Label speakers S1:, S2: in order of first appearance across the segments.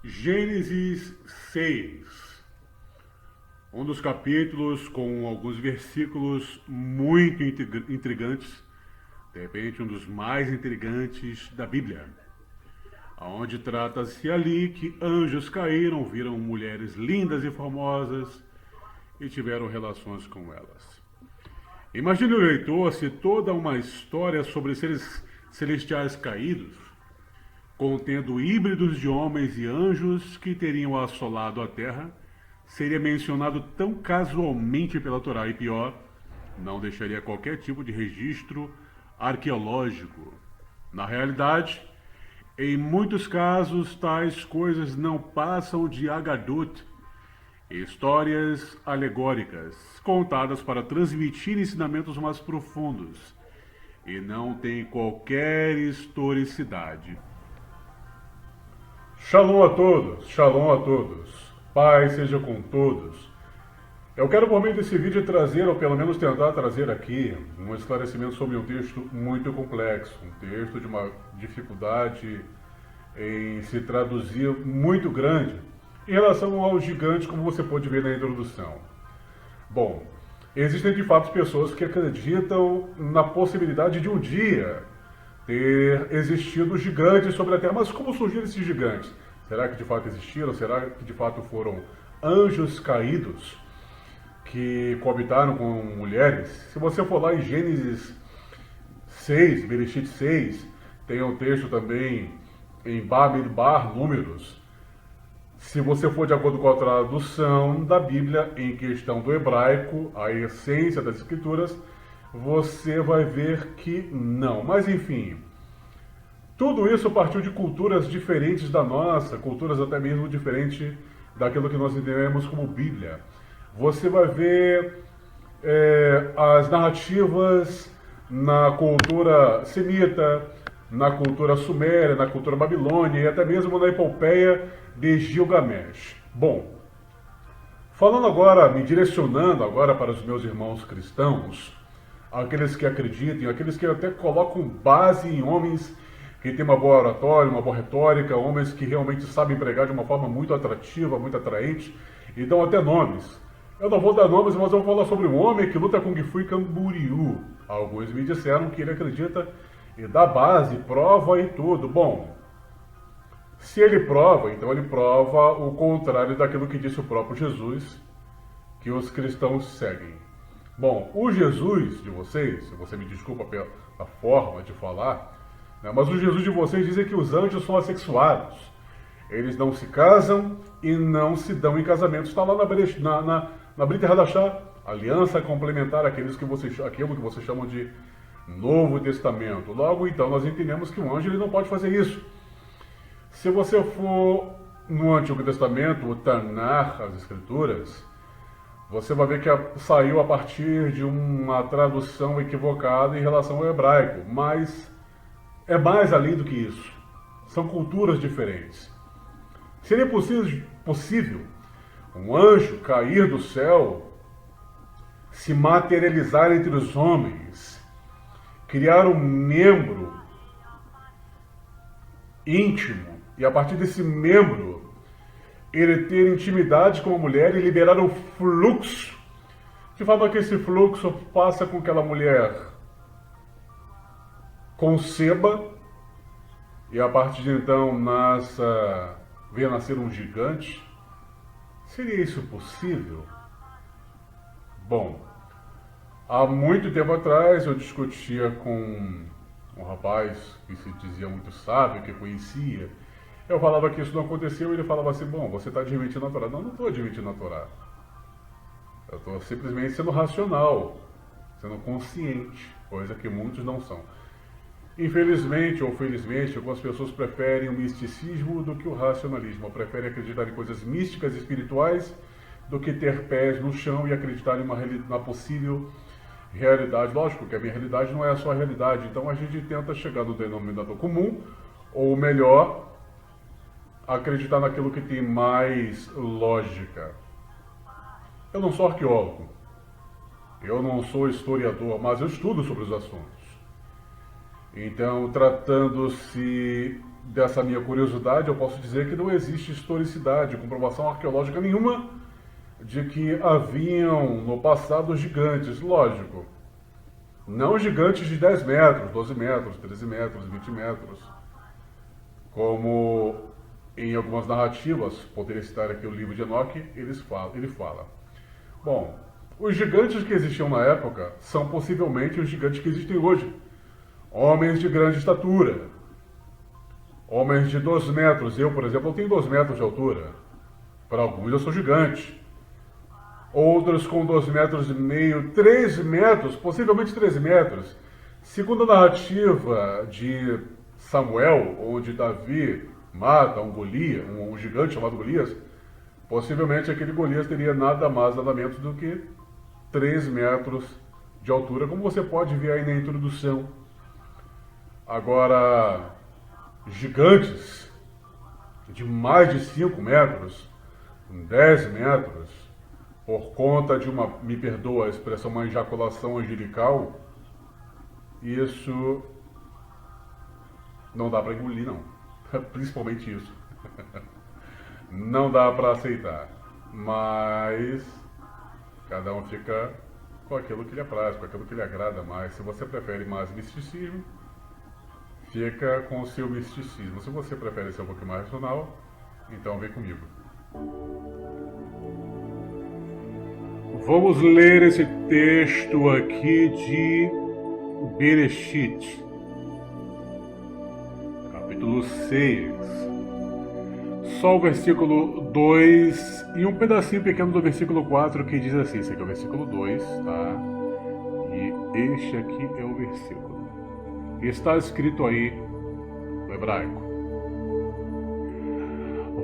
S1: Gênesis 6, um dos capítulos com alguns versículos muito intrigantes, de repente um dos mais intrigantes da Bíblia, onde trata-se ali que anjos caíram, viram mulheres lindas e formosas e tiveram relações com elas. Imagine o leitor se toda uma história sobre seres celestiais caídos, contendo híbridos de homens e anjos que teriam assolado a terra, seria mencionado tão casualmente pela Torá e pior, não deixaria qualquer tipo de registro arqueológico. Na realidade, em muitos casos, tais coisas não passam de Agadut, histórias alegóricas, contadas para transmitir ensinamentos mais profundos, e não têm qualquer historicidade. Shalom a todos, shalom a todos. Paz seja com todos. Eu quero, por meio desse vídeo, trazer, ou pelo menos tentar trazer aqui, um esclarecimento sobre um texto muito complexo, um texto de uma dificuldade em se traduzir muito grande, em relação aos gigantes, como você pode ver na introdução. Bom, existem de fato pessoas que acreditam na possibilidade de um dia ter existido gigantes sobre a Terra. Mas como surgiram esses gigantes? Será que de fato existiram? Será que de fato foram anjos caídos que coabitaram com mulheres? Se você for lá em Gênesis 6, Bereshit 6, tem um texto também em Bamidbar, Números. Se você for de acordo com a tradução da Bíblia em questão do hebraico, a essência das escrituras, você vai ver que não. Mas enfim, tudo isso partiu de culturas diferentes da nossa, culturas até mesmo diferentes daquilo que nós entendemos como Bíblia. Você vai ver as narrativas na cultura semita, na cultura suméria, na cultura babilônia e até mesmo na epopeia de Gilgamesh. Bom, falando agora, me direcionando agora para os meus irmãos cristãos, aqueles que acreditam, aqueles que até colocam base em homens que têm uma boa oratória, uma boa retórica, homens que realmente sabem pregar de uma forma muito atrativa, muito atraente, e dão até nomes. Eu não vou dar nomes, mas eu vou falar sobre um homem que luta Kung Fu e Camboriú. Alguns me disseram que ele acredita e dá base, prova e tudo. Bom, se ele prova, então ele prova o contrário daquilo que disse o próprio Jesus, que os cristãos seguem. Bom, o Jesus de vocês, você me desculpa pela forma de falar, né, mas o Jesus de vocês dizem que os anjos são assexuados. Eles não se casam e não se dão em casamento. Está lá na Brit Hadashah, aliança complementar aquilo que vocês chamam de Novo Testamento. Logo, então, nós entendemos que um anjo ele não pode fazer isso. Se você for no Antigo Testamento, o Tanakh, as Escrituras, você vai ver que saiu a partir de uma tradução equivocada em relação ao hebraico, mas é mais além do que isso. São culturas diferentes. Seria possível um anjo cair do céu, se materializar entre os homens, criar um membro íntimo, e a partir desse membro ele ter intimidade com a mulher e liberar o fluxo, de forma que esse fluxo faça com que aquela mulher conceba, e a partir de então venha nascer um gigante? Seria isso possível? Bom, há muito tempo atrás eu discutia com um rapaz que se dizia muito sábio, que conhecia. Eu falava que isso não aconteceu e ele falava assim, bom, você está admitindo a Torá. Não, não estou admitindo a Torá. Eu estou simplesmente sendo racional, sendo consciente, coisa que muitos não são. Infelizmente ou felizmente, algumas pessoas preferem o misticismo do que o racionalismo. Preferem acreditar em coisas místicas e espirituais do que ter pés no chão e acreditar em uma possível realidade. Lógico que a minha realidade não é a sua realidade, então a gente tenta chegar no denominador comum, ou melhor, acreditar naquilo que tem mais lógica. Eu não sou arqueólogo, eu não sou historiador, mas eu estudo sobre os assuntos. Então, tratando-se dessa minha curiosidade, eu posso dizer que não existe historicidade, comprovação arqueológica nenhuma de que haviam no passado gigantes, lógico. Não gigantes de 10 metros, 12 metros, 13 metros, 20 metros, como em algumas narrativas, poderia citar aqui o livro de Enoque, ele fala. Bom, os gigantes que existiam na época são possivelmente os gigantes que existem hoje. Homens de grande estatura, homens de 2 metros. Eu, por exemplo, eu tenho 2 metros de altura. Para alguns eu sou gigante. Outros com 2 metros e meio, 3 metros, possivelmente 3 metros. Segundo a narrativa de Samuel, onde Davi mata um gigante chamado Golias, possivelmente aquele Golias teria nada mais, nada menos do que 3 metros de altura, como você pode ver aí na introdução. Agora, gigantes de mais de 5 metros, 10 metros, por conta de uma, me perdoa a expressão, uma ejaculação angelical, isso não dá para engolir, não. Principalmente isso. Não dá para aceitar. Mas cada um fica com aquilo que lhe apraz, com aquilo que lhe agrada mais. Se você prefere mais misticismo, fica com o seu misticismo. Se você prefere ser um pouquinho mais racional, então vem comigo. Vamos ler esse texto aqui de Bereshit, capítulo 6. Só o versículo 2 e um pedacinho pequeno do versículo 4 que diz assim, esse aqui é o versículo 2, tá? E este aqui é o versículo. Está escrito aí no hebraico.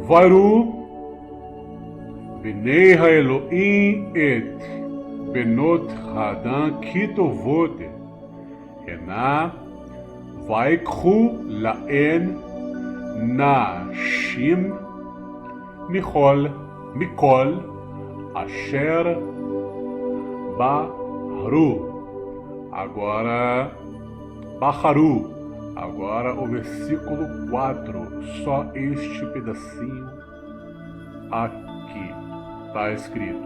S1: Varu Bnei Elohim et Benot Hadan Kitovot Hena Vaikhu Laen Nashim Mikol Asher Baharu. Agora o versículo 4, só este pedacinho aqui está escrito: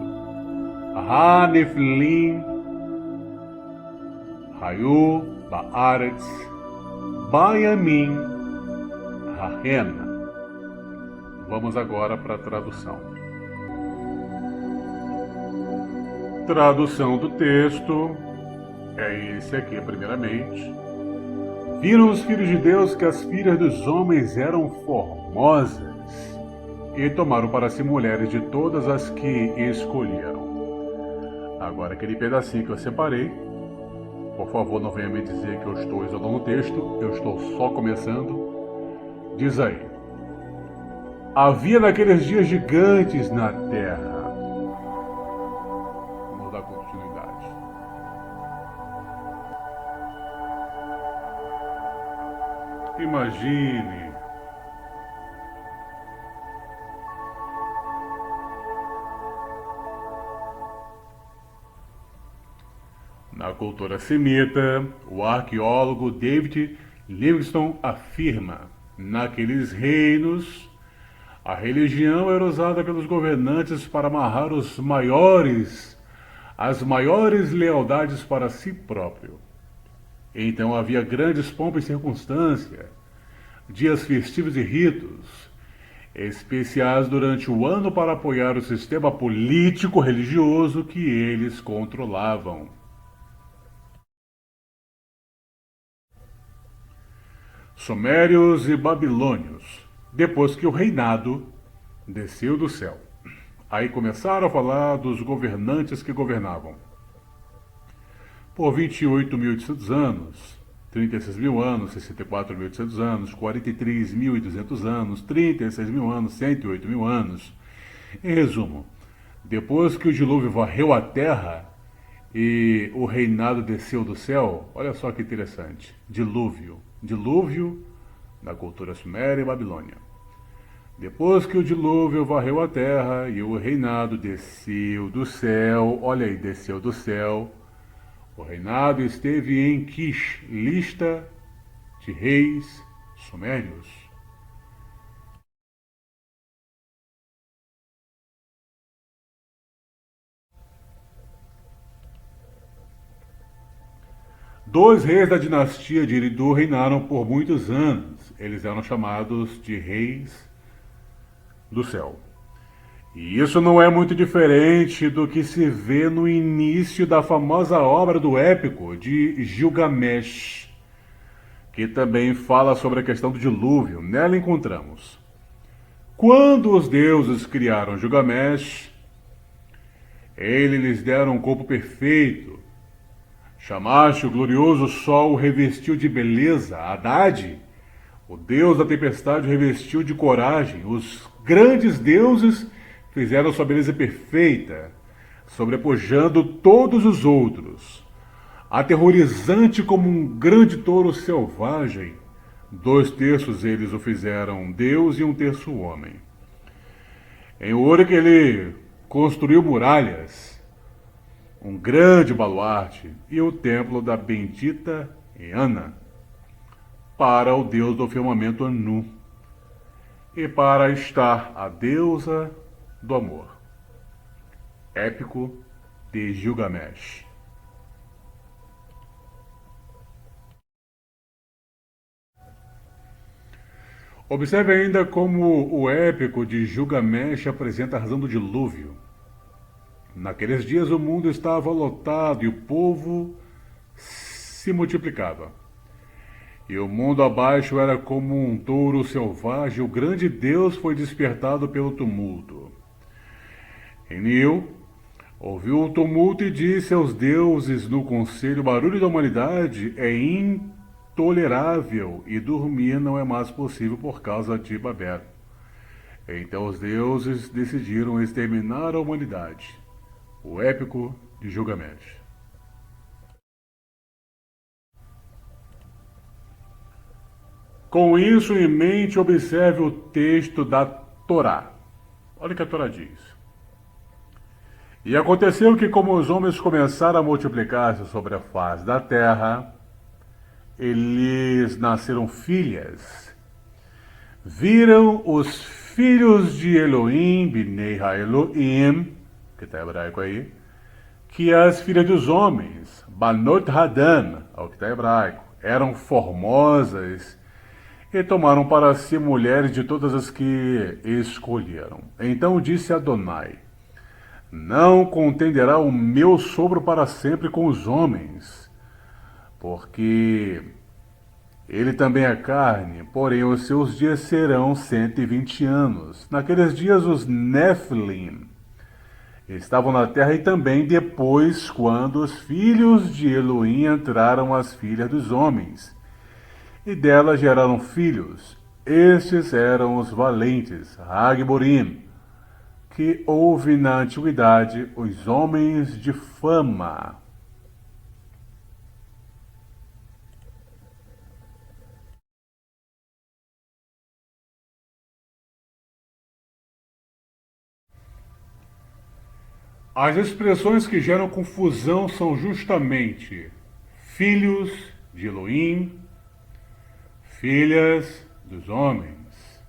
S1: Ha-Neflim Hayu Baaretz Bayamin Hahen. Vamos agora para a tradução. Tradução do texto é esse aqui, primeiramente. Viram os filhos de Deus que as filhas dos homens eram formosas e tomaram para si mulheres de todas as que escolheram. Agora, aquele pedacinho que eu separei, por favor, não venha me dizer que eu estou isolando o texto, eu estou só começando. Diz aí: havia naqueles dias gigantes na terra. Vamos dar continuidade. Imagine na cultura semita, o arqueólogo David Livingstone afirma: naqueles reinos, a religião era usada pelos governantes para amarrar as maiores lealdades para si próprio. Então havia grandes pompas e circunstâncias, dias festivos e ritos especiais durante o ano para apoiar o sistema político-religioso que eles controlavam. Sumérios e babilônios, depois que o reinado desceu do céu. Aí começaram a falar dos governantes que governavam. Por 28.800 anos, 36.000 anos, 64.800 anos, 43.200 anos, 36.000 anos, 108.000 anos. Em resumo, depois que o dilúvio varreu a terra e o reinado desceu do céu, olha só que interessante, dilúvio na cultura suméria e babilônia. Depois que o dilúvio varreu a terra e o reinado desceu do céu, olha aí, desceu do céu, o reinado esteve em Kish, lista de reis sumérios. Dois reis da dinastia de Eridu reinaram por muitos anos. Eles eram chamados de reis do céu. E isso não é muito diferente do que se vê no início da famosa obra do épico de Gilgamesh, que também fala sobre a questão do dilúvio. Nela encontramos: quando os deuses criaram Gilgamesh, eles lhes deram um corpo perfeito. Shamash, o glorioso sol, o revestiu de beleza. Haddad, o deus da tempestade, o revestiu de coragem. Os grandes deuses fizeram sua beleza perfeita, sobrepujando todos os outros. Aterrorizante como um grande touro selvagem, 2 terços eles o fizeram Deus e 1 terço homem. Em Uruk ele construiu muralhas, um grande baluarte e o templo da bendita Eana para o deus do firmamento Anu e para estar a deusa do amor. Épico de Gilgamesh. Observe ainda como o épico de Gilgamesh apresenta a razão do dilúvio. Naqueles dias o mundo estava lotado e o povo se multiplicava. E o mundo abaixo era como um touro selvagem. O grande Deus foi despertado pelo tumulto. Enlil ouviu o tumulto e disse aos deuses no conselho: o barulho da humanidade é intolerável e dormir não é mais possível por causa de Babel. Então os deuses decidiram exterminar a humanidade. O épico de Gilgamesh. Com isso em mente, observe o texto da Torá. Olha o que a Torá diz. E aconteceu que, como os homens começaram a multiplicar-se sobre a face da terra, eles nasceram filhas. Viram os filhos de Elohim, Bnei HaElohim, que está hebraico aí, que as filhas dos homens, Banot Hadam, ao que está hebraico, eram formosas e tomaram para si mulheres de todas as que escolheram. Então disse Adonai: não contenderá o meu sopro para sempre com os homens, porque ele também é carne, porém os seus dias serão 120 anos. Naqueles dias os Nephilim estavam na terra e também depois, quando os filhos de Elohim entraram as filhas dos homens, e delas geraram filhos. Estes eram os valentes, Hagborim, que houve na antiguidade, os homens de fama. As expressões que geram confusão são justamente filhos de Elohim, filhas dos homens.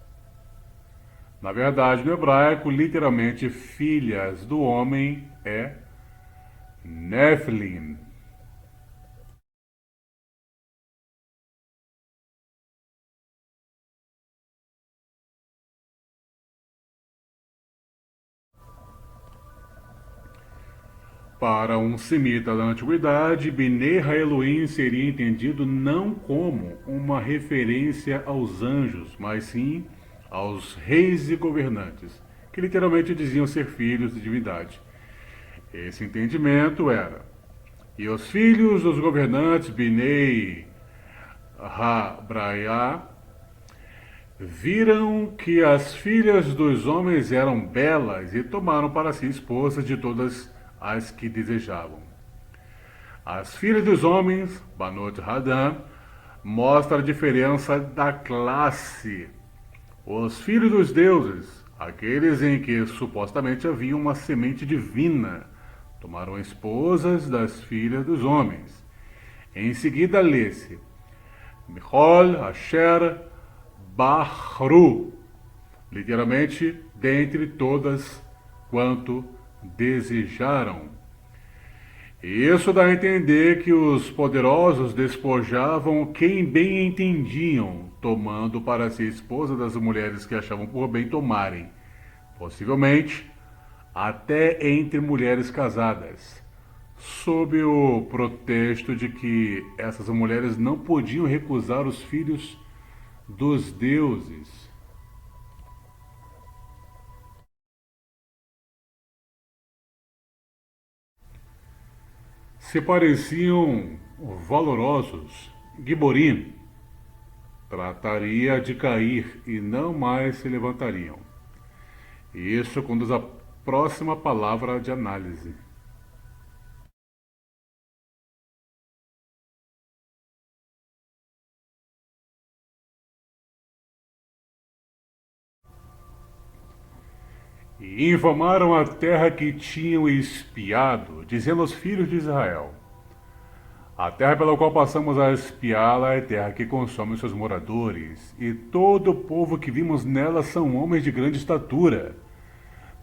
S1: Na verdade, no hebraico, literalmente, filhas do homem é Nephilim. Para um semita da antiguidade, Bnei HaElohim seria entendido não como uma referência aos anjos, mas sim aos reis e governantes, que literalmente diziam ser filhos de divindade. Esse entendimento era: e os filhos dos governantes, Bnei HaBraiá, viram que as filhas dos homens eram belas e tomaram para si esposas de todas as que desejavam. As filhas dos homens, Banot Hadam, mostra a diferença da classe. Os filhos dos deuses, aqueles em que supostamente havia uma semente divina, tomaram esposas das filhas dos homens. Em seguida lê-se Michol, Asher, Bahru, literalmente, dentre todas quanto desejaram. Isso dá a entender que os poderosos despojavam quem bem entendiam, tomando para si a esposa das mulheres que achavam por bem tomarem, possivelmente até entre mulheres casadas, sob o pretexto de que essas mulheres não podiam recusar os filhos dos deuses. Se pareciam valorosos, Giborim trataria de cair e não mais se levantariam. Isso conduz à próxima palavra de análise. E infamaram a terra que tinham espiado, dizendo aos filhos de Israel: a terra pela qual passamos a espiá-la é terra que consome os seus moradores, e todo o povo que vimos nela são homens de grande estatura.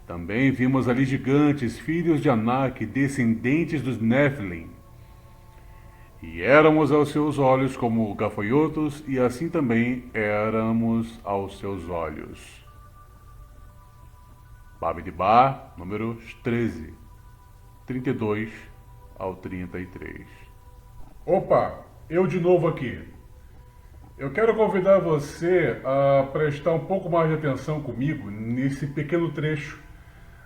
S1: Também vimos ali gigantes, filhos de Anak, descendentes dos Nephilim. E éramos aos seus olhos como gafanhotos, e assim também éramos aos seus olhos. Bamidbar, números 13, 32 ao 33. Opa, eu de novo aqui. Eu quero convidar você a prestar um pouco mais de atenção comigo nesse pequeno trecho,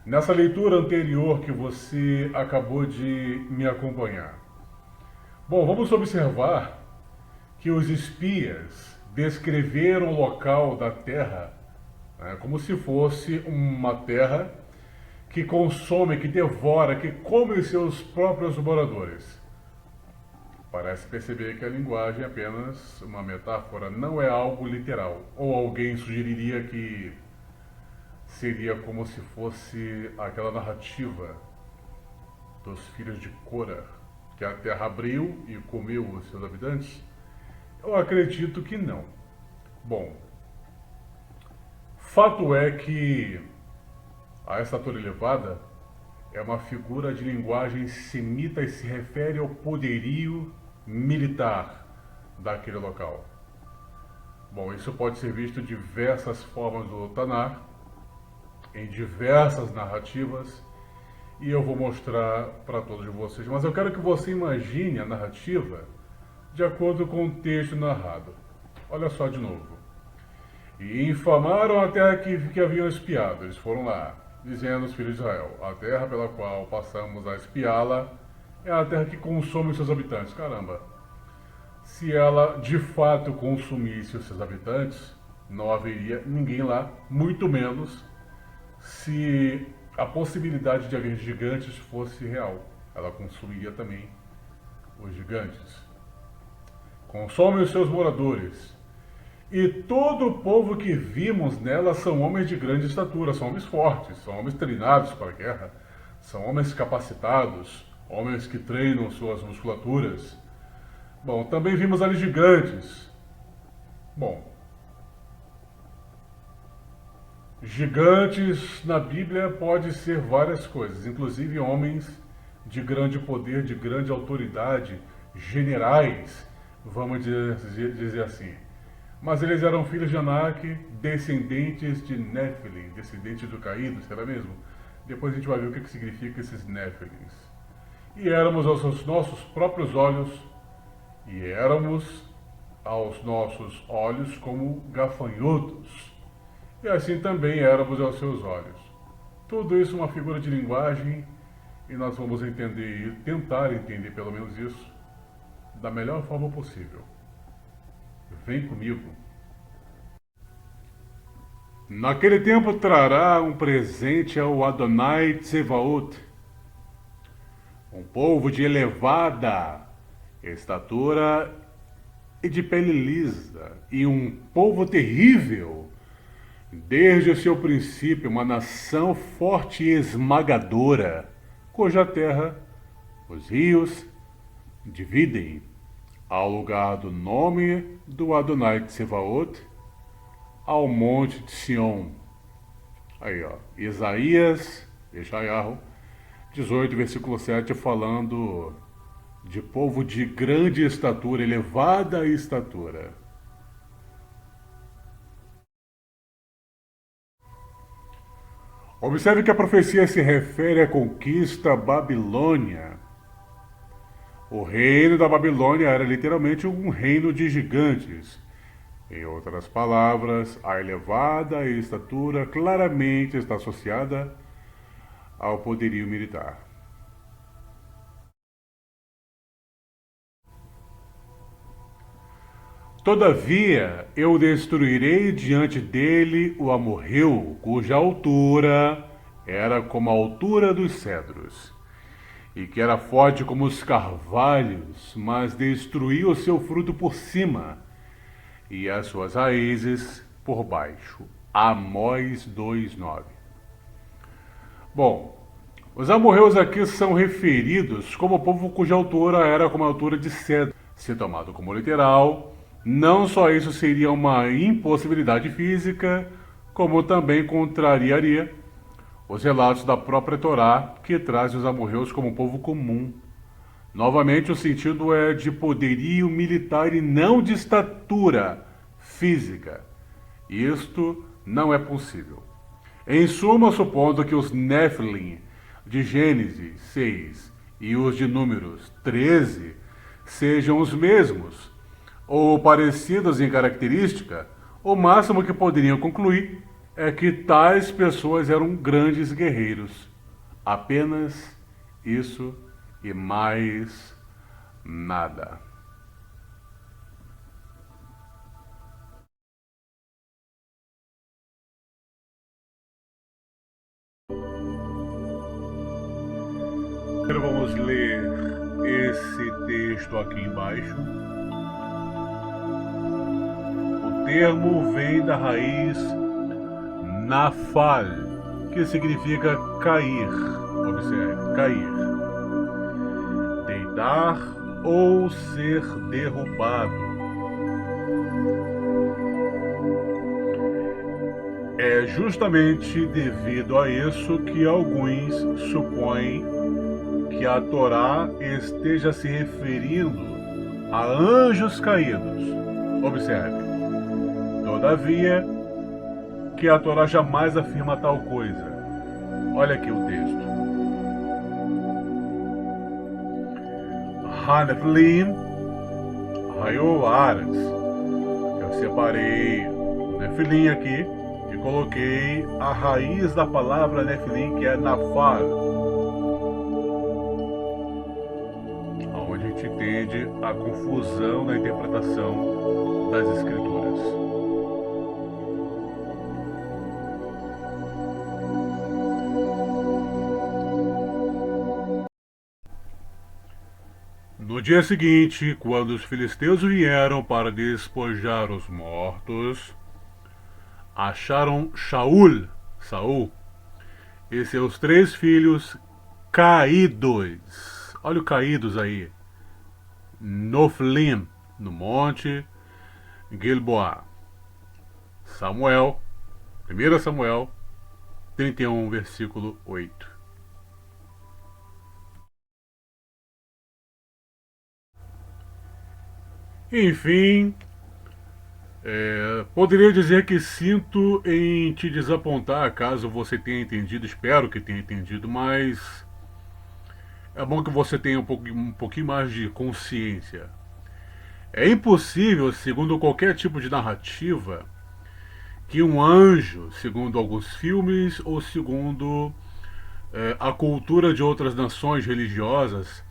S1: nessa leitura anterior que você acabou de me acompanhar. Bom, vamos observar que os espias descreveram o local da terra, né, como se fosse uma terra que consome, que devora, que come os seus próprios moradores. Parece perceber que a linguagem é apenas uma metáfora, não é algo literal. Ou alguém sugeriria que seria como se fosse aquela narrativa dos filhos de Cora, que a terra abriu e comeu os seus habitantes? Eu acredito que não. Bom, fato é que a estatura elevada é uma figura de linguagem semita e se refere ao poderio militar daquele local. Bom, isso pode ser visto de diversas formas no Tanar, em diversas narrativas, e eu vou mostrar para todos vocês. Mas eu quero que você imagine a narrativa de acordo com o texto narrado. Olha só de novo. E infamaram a terra que haviam espiado. Eles foram lá, dizendo aos filhos de Israel: a terra pela qual passamos a espiá-la é a terra que consome os seus habitantes. Caramba, se ela de fato consumisse os seus habitantes, não haveria ninguém lá, muito menos se a possibilidade de haver gigantes fosse real. Ela consumiria também os gigantes. Consome os seus moradores. E todo o povo que vimos nela são homens de grande estatura, são homens fortes, são homens treinados para a guerra, são homens capacitados, homens que treinam suas musculaturas. Bom, também vimos ali gigantes. Bom, gigantes na Bíblia pode ser várias coisas, inclusive homens de grande poder, de grande autoridade, generais, vamos dizer assim. Mas eles eram filhos de Anak, descendentes de Nephilim, descendentes do caído, será mesmo? Depois a gente vai ver o que significa esses Nephilims. E éramos aos nossos próprios olhos, e éramos aos nossos olhos como gafanhotos. E assim também éramos aos seus olhos. Tudo isso é uma figura de linguagem, e nós vamos entender, tentar entender pelo menos isso, da melhor forma possível. Vem comigo. Naquele tempo trará um presente ao Adonai Tsevaot, um povo de elevada estatura e de pele lisa, e um povo terrível, desde o seu princípio, uma nação forte e esmagadora, cuja terra os rios dividem ao lugar do nome do Adonai Tsevaot, ao monte de Sião. Aí, ó, Isaías, Yeshayahu, 18, versículo 7, falando de povo de grande estatura, elevada estatura. Observe que a profecia se refere à conquista babilônia. O reino da Babilônia era literalmente um reino de gigantes. Em outras palavras, a elevada estatura claramente está associada ao poderio militar. Todavia, eu destruirei diante dele o amorreu, cuja altura era como a altura dos cedros, e que era forte como os carvalhos, mas destruí o seu fruto por cima, e as suas raízes por baixo. Amós 2:9. Bom, os amorreus aqui são referidos como povo cuja altura era como a altura de cedro. Se tomado como literal, não só isso seria uma impossibilidade física, como também contrariaria os relatos da própria Torá, que traz os amorreus como povo comum. Novamente, o sentido é de poderio militar e não de estatura física. Isto não é possível. Em suma, supondo que os Nephilim de Gênesis 6 e os de Números 13 sejam os mesmos, ou parecidos em característica, o máximo que poderiam concluir é que tais pessoas eram grandes guerreiros. Apenas isso e mais nada. Agora vamos ler esse texto aqui embaixo. O termo vem da raiz nafal, que significa cair. Observe, cair. Deitar ou ser derrubado. É justamente devido a isso que alguns supõem que a Torá esteja se referindo a anjos caídos. Observe. Todavia, que a Torá jamais afirma tal coisa. Olha aqui o texto. Haneflim, Rayo Aras. Eu separei o Nefilim aqui e coloquei a raiz da palavra Nefilim, que é Nafal, onde a gente entende a confusão na interpretação das escrituras. No dia seguinte, quando os filisteus vieram para despojar os mortos, acharam Saul, e seus 3 filhos caídos. Olha o caídos aí. Noflim, no monte Gilboá. 1 Samuel 31, versículo 8. Enfim, poderia dizer que sinto em te desapontar, caso você tenha entendido, espero que tenha entendido, mas é bom que você tenha um pouquinho mais de consciência. É impossível, segundo qualquer tipo de narrativa, que um anjo, segundo alguns filmes ou segundo a cultura de outras nações religiosas,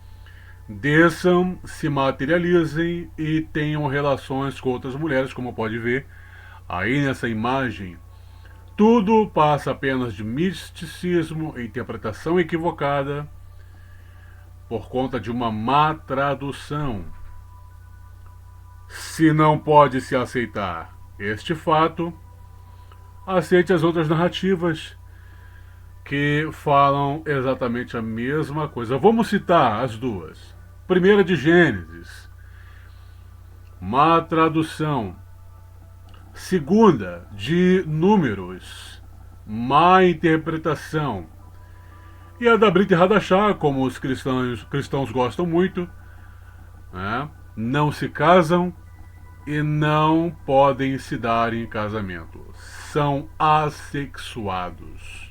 S1: desçam, se materializem e tenham relações com outras mulheres, como pode ver aí nessa imagem. Tudo passa apenas de misticismo, interpretação equivocada, por conta de uma má tradução. Se não pode se aceitar este fato, aceite as outras narrativas que falam exatamente a mesma coisa. Vamos citar as duas. Primeira de Gênesis, má tradução. Segunda de Números, má interpretação. E a da Brit Hadashah, como os cristãos gostam muito, né? Não se casam e não podem se dar em casamento. São assexuados.